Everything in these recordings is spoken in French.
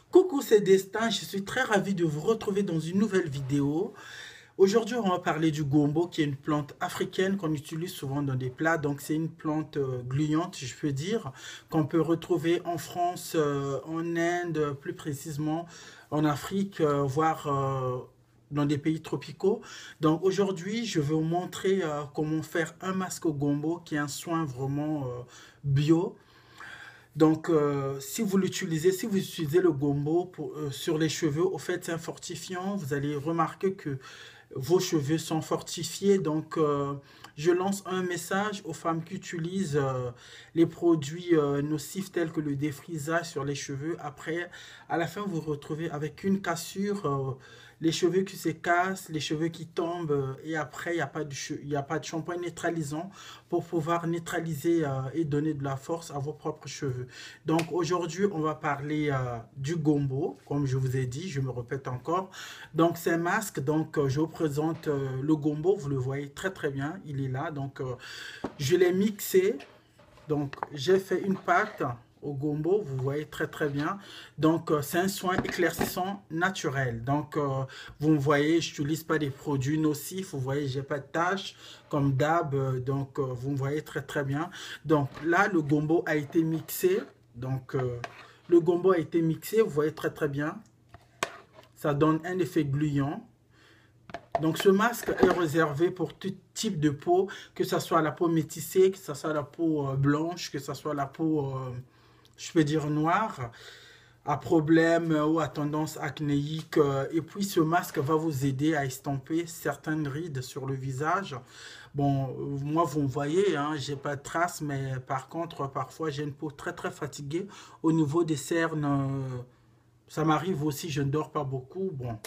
Coucou, c'est Destin, je suis très ravi de vous retrouver dans une nouvelle vidéo. Aujourd'hui, on va parler du gombo, qui est une plante africaine qu'on utilise souvent dans des plats. Donc, c'est une plante gluante, je peux dire, qu'on peut retrouver en France, en Inde, plus précisément en Afrique, voire dans des pays tropicaux. Donc, aujourd'hui, je vais vous montrer comment faire un masque au gombo, qui est un soin vraiment bio. Donc, si vous l'utilisez, si vous utilisez le gombo sur les cheveux, au fait, c'est un fortifiant. Vous allez remarquer que vos cheveux sont fortifiés. Donc, je lance un message aux femmes qui utilisent les produits nocifs tels que le défrisage sur les cheveux. Après, à la fin, vous vous retrouvez avec une cassure, les cheveux qui se cassent, les cheveux qui tombent. Et après, il y a pas de shampoing neutralisant pour pouvoir neutraliser et donner de la force à vos propres cheveux. Donc, aujourd'hui, on va parler du gombo, comme je vous ai dit, je me répète encore. Donc, c'est un masque. Donc, je vous présente le gombo. Vous le voyez très très bien. Il est là. Donc, je l'ai mixé. Donc, j'ai fait une pâte au gombo. Vous voyez très très bien. Donc, c'est un soin éclaircissant naturel. Donc, vous me voyez, je n'utilise pas des produits nocifs. Vous voyez, j'ai pas de taches comme d'hab. Donc, vous me voyez très très bien. Donc, là, le gombo a été mixé. Donc, le gombo a été mixé. Vous voyez très très bien. Ça donne un effet gluant. Donc ce masque est réservé pour tout type de peau, que ce soit la peau métissée, que ce soit la peau blanche, que ce soit la peau, je peux dire noire, à problème ou à tendance acnéique. Et puis ce masque va vous aider à estomper certaines rides sur le visage. Bon, moi vous me voyez, hein, j'ai pas de traces, mais par contre, parfois j'ai une peau très très fatiguée au niveau des cernes. Ça m'arrive aussi, je ne dors pas beaucoup. Bon,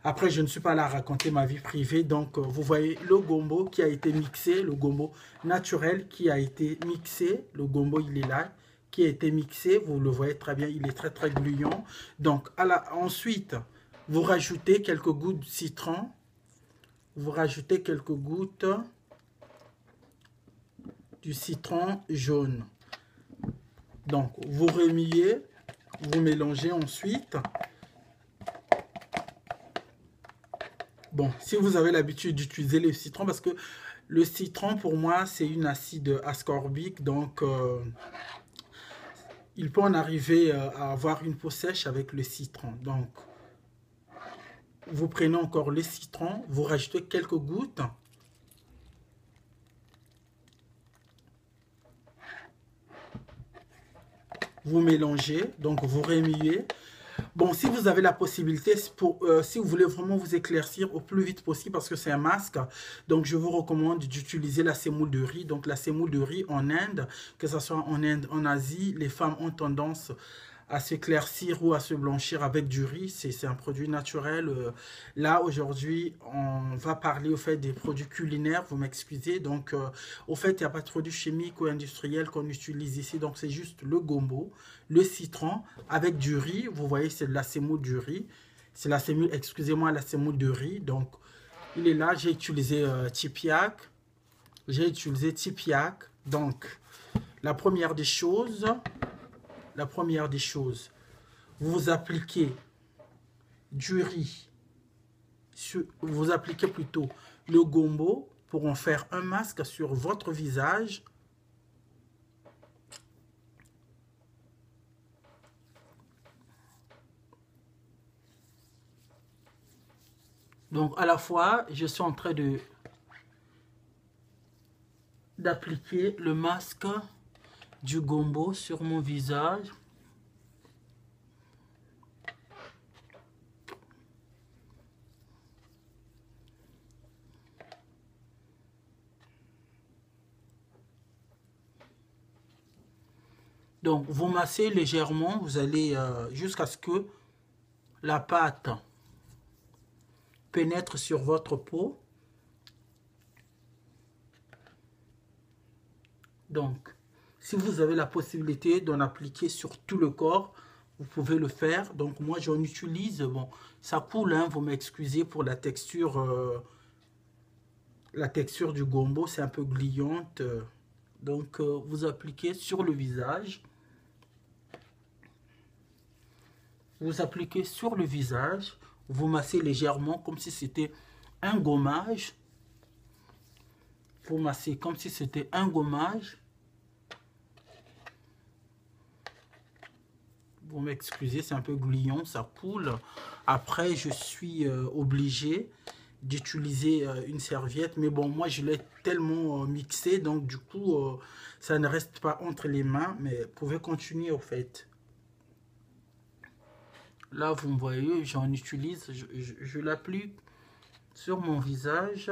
après, je ne suis pas là à raconter ma vie privée. Donc, vous voyez le gombo qui a été mixé, le gombo naturel qui a été mixé. Le gombo, il est là, qui a été mixé. Vous le voyez très bien, il est très, très gluant. Donc, ensuite, vous rajoutez quelques gouttes de citron. Vous rajoutez quelques gouttes du citron jaune. Donc, vous remuez, vous mélangez ensuite. Bon, si vous avez l'habitude d'utiliser le citron, parce que le citron, pour moi, c'est une acide ascorbique, donc il peut en arriver à avoir une peau sèche avec le citron. Donc, vous prenez encore le citron, vous rajoutez quelques gouttes. Vous mélangez, donc vous remuez. Bon, si vous avez la possibilité, si vous voulez vraiment vous éclaircir au plus vite possible, parce que c'est un masque, donc je vous recommande d'utiliser la semoule de riz. Donc la semoule de riz en Inde, que ce soit en Inde, en Asie, les femmes ont tendance à s'éclaircir ou à se blanchir avec du riz. C'est un produit naturel. Là, aujourd'hui, on va parler au fait des produits culinaires, vous m'excusez. Donc, au fait, il n'y a pas de produits chimiques ou industriels qu'on utilise ici. Donc, c'est juste le gombo, le citron avec du riz. Vous voyez, c'est de la semoule du riz. C'est la semoule, excusez-moi, la semoule de riz. Donc, il est là. J'ai utilisé Tipiak. J'ai utilisé Tipiak. Donc, la première des choses, vous appliquez du riz, vous appliquez plutôt le gombo pour en faire un masque sur votre visage. Donc à la fois, je suis en train d'appliquer le masque du gombo sur mon visage. Donc, vous massez légèrement, vous allez jusqu'à ce que la pâte pénètre sur votre peau. Donc, si vous avez la possibilité d'en appliquer sur tout le corps, vous pouvez le faire. Donc, moi, j'en utilise. Bon, ça coule, hein, vous m'excusez pour la texture du gombo, c'est un peu gliante. Donc, vous appliquez sur le visage. Vous appliquez sur le visage. Vous massez légèrement comme si c'était un gommage. Vous massez comme si c'était un gommage. Vous m'excusez, c'est un peu gluant, ça coule. Après, je suis obligé d'utiliser une serviette. Mais bon, moi, je l'ai tellement mixé. Donc, du coup, ça ne reste pas entre les mains. Mais vous pouvez continuer, au fait. Là, vous me voyez, j'en utilise. Je l'applique sur mon visage.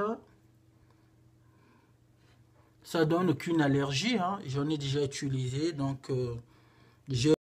Ça donne aucune allergie, hein. J'en ai déjà utilisé. Donc, j'ai